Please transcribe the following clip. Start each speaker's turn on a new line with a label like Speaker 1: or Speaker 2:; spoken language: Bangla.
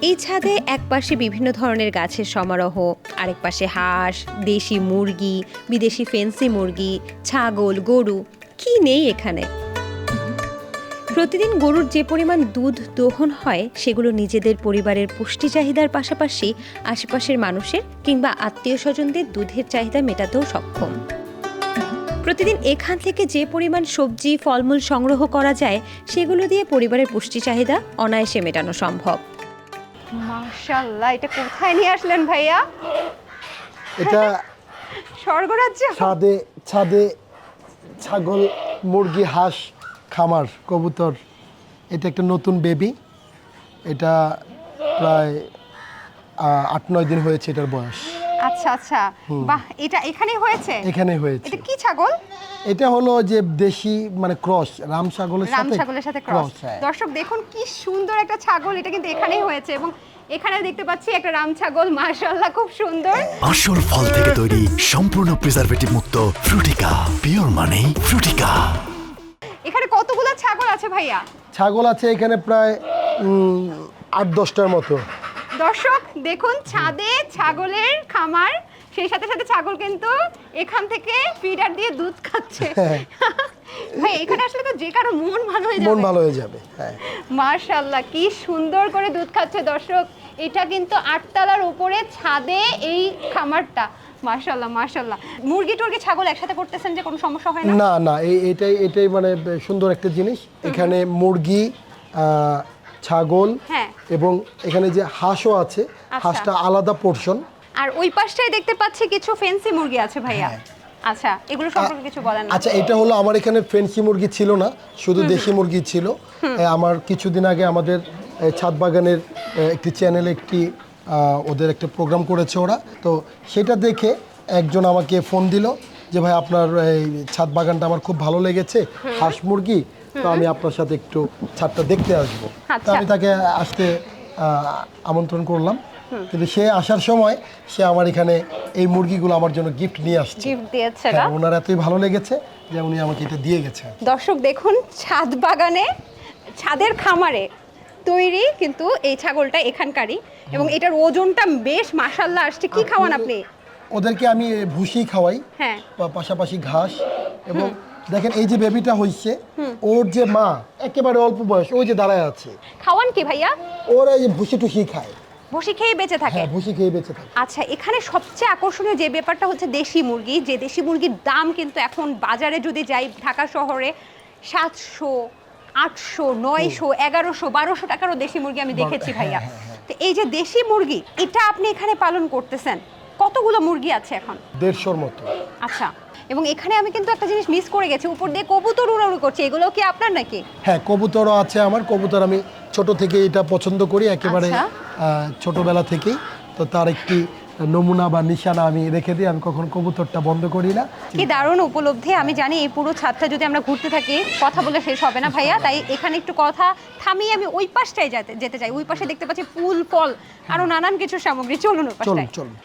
Speaker 1: এই ছাদে এক পাশে বিভিন্ন ধরনের গাছের সমারোহ, আরেক পাশে হাঁস, দেশি মুরগি, বিদেশি ফেন্সি মুরগি, ছাগল, গরু, কি নেই এখানে। প্রতিদিন গরুর যে পরিমাণ দুধ দোহন হয় সেগুলো নিজেদের পরিবারের পুষ্টি চাহিদার পাশাপাশি আশেপাশের মানুষের কিংবা আত্মীয় স্বজনদের দুধের চাহিদা মেটাতেও সক্ষম। প্রতিদিন এখান থেকে যে পরিমাণ সবজি ফলমূল সংগ্রহ করা যায় সেগুলো দিয়ে পরিবারের পুষ্টি চাহিদা অনায়াসে মেটানো সম্ভব। মাশাআল্লাহ, এটা কোথায় নিয়ে আসলেন ভাইয়া?
Speaker 2: এটা
Speaker 1: স্বর্গরাজ্য।
Speaker 2: ছাদে ছাগল, মুরগি, হাঁস, খামার, কবুতর। এটা একটা নতুন বেবি। এটা প্রায় ৮-৯ দিন হয়েছে এটার বয়স।
Speaker 1: আচ্ছা আচ্ছা, বাহ, এটা এখানেই হয়েছে?
Speaker 2: এখানেই হয়েছে।
Speaker 1: এটা কি ছাগল?
Speaker 2: এটা হলো যে দেশি মানে ক্রস, রাম ছাগলের
Speaker 1: সাথে ক্রস। দর্শক দেখুন কি সুন্দর একটা ছাগল, এটা কিন্তু এখানেই হয়েছে এবং এখানে দেখতে পাচ্ছি একটা রাম ছাগল। মাশাআল্লাহ, খুব সুন্দর।
Speaker 3: আসল ফল থেকে তৈরি, সম্পূর্ণ প্রিজারভেটিভ মুক্ত ফ্রুটিকা, পিওর মানে ফ্রুটিকা।
Speaker 1: এখানে কতগুলো ছাগল আছে ভাইয়া?
Speaker 2: ছাগল আছে এখানে প্রায় ৮-১০টার মতো।
Speaker 1: দর্শক দেখুন, ছাদে ছাগলের খামার, সেই সাথে সাথে ছাগল কিন্তু এখান থেকে ফিডার দিয়ে দুধ খাচ্ছে। ভাই এখানে আসলে তো যে কারো মন ভালো হয়ে যাবে।
Speaker 2: মন ভালো হয়ে যাবে, হ্যাঁ।
Speaker 1: মাশাআল্লাহ, কি সুন্দর করে দুধ খাচ্ছে। দর্শক, এটা কিন্তু 8 তলার উপরে ছাদে এই খামারটা। মাশাআল্লাহ মাশাআল্লাহ। মুরগি টুরগি ছাগল একসাথে করতেছেন যে কোনো সমস্যা হয় না?
Speaker 2: না, এটাই মানে সুন্দর একটা জিনিস। এখানে মুরগি, ছাগল,
Speaker 1: হ্যাঁ,
Speaker 2: এবং এখানে যে হাঁসও আছে, হাঁসটা আলাদা পোরশন।
Speaker 1: আর ওই পাশটায় দেখতে পাচ্ছি কিছু ফেন্সি মুরগি আছে ভাইয়া। আচ্ছা, এগুলো সম্পর্কে কিছু বলেন না?
Speaker 2: আচ্ছা, এটা হলো আমার এখানে ফেন্সি মুরগি ছিল না, শুধু দেশি মুরগি ছিল। আমার কিছুদিন আগে আমাদের ছাদ বাগানের একটি চ্যানেলে ওদের একটা প্রোগ্রাম করেছে ওরা, তো সেটা দেখে একজন আমাকে ফোন দিল যে ভাই আপনার এই ছাদ বাগানটা আমার খুব ভালো লেগেছে, হাঁস মুরগি, তো আমি আপনার সাথে একটু ছাদটা দেখতে আসবো। তো আমি তাকে আসতে আমন্ত্রণ করলাম, কিন্তু সে আসার সময় সে আমার এখানে এই মুরগিগুলো আমার জন্য গিফট নিয়ে আসছে।
Speaker 1: গিফট দিয়েছে না?
Speaker 2: হ্যাঁ, ওনার এতই ভালো লেগেছে যে উনি আমাকে এটা দিয়ে গেছে।
Speaker 1: দর্শক দেখুন, ছাদ বাগানে, ছাদের খামারে তৈরি কিন্তু এই ছাগলটা এখানকারই, এবং এটার ওজনটা বেশ মাশাআল্লাহ আসছে। কি খাওয়ান আপনি?
Speaker 2: ওদেরকে আমি ভুসি খাওয়াই,
Speaker 1: হ্যাঁ,
Speaker 2: পাশাপাশি ঘাস। এবং দেখেন এই যে বেবিটা হইছে, ওর যে মা একেবারে অল্প বয়স, ওই যে দাঁড়ায় আছে।
Speaker 1: খাওয়ান কি ভাইয়া?
Speaker 2: ওরা এই যে ভুসি টুসি খায়,
Speaker 1: ভুসি খেয়ে বেঁচে থাকে?
Speaker 2: হ্যাঁ, ভুসি খেয়ে বেঁচে থাকে।
Speaker 1: আচ্ছা, এখানে সবচেয়ে আকর্ষণীয় যে ব্যাপারটা হচ্ছে দেশি মুরগি। যে দেশি মুরগির দাম কিন্তু এখন বাজারে যদি যাই ঢাকা শহরে 700, 800, 900, 1100, 1200 টাকারও দেশি মুরগি আমি দেখেছি ভাইয়া। তো এই যে দেশি মুরগি, এটা আপনি এখানে পালন করতেছেন, কতগুলো মুরগি আছে এখন?
Speaker 2: 150-র মতো।
Speaker 1: আচ্ছা, এবং এখানে আমি কিন্তু একটা জিনিস মিস করে গেছি, উপর দিয়ে কবুতর উড়াউড়ি করছে, এগুলো কি আপনার নাকি?
Speaker 2: হ্যাঁ, কবুতরও আছে আমার। কবুতর আমি ছোট থেকে এটা পছন্দ করি, একেবারে ছোটবেলা থেকেই। তো তার একটি নমুনা বা নিশানা আমি রেখে দিই, আমি কখন কবুতরটা বন্ধ করি না।
Speaker 1: কি দারুণ উপলব্ধি। আমি জানি এই পুরো ছাদটা যদি আমরা ঘুরতে থাকি কথা বলে শেষ হবে না ভাইয়া, তাই এখানে একটু কথা থামিয়ে আমি ওই পাশটায় যেতে চাই। ওই পাশে দেখতে পাচ্ছি ফুল ফল আরো নানান কিছু সামগ্রী। চলুন ওই পাশটায়।
Speaker 2: চলুন।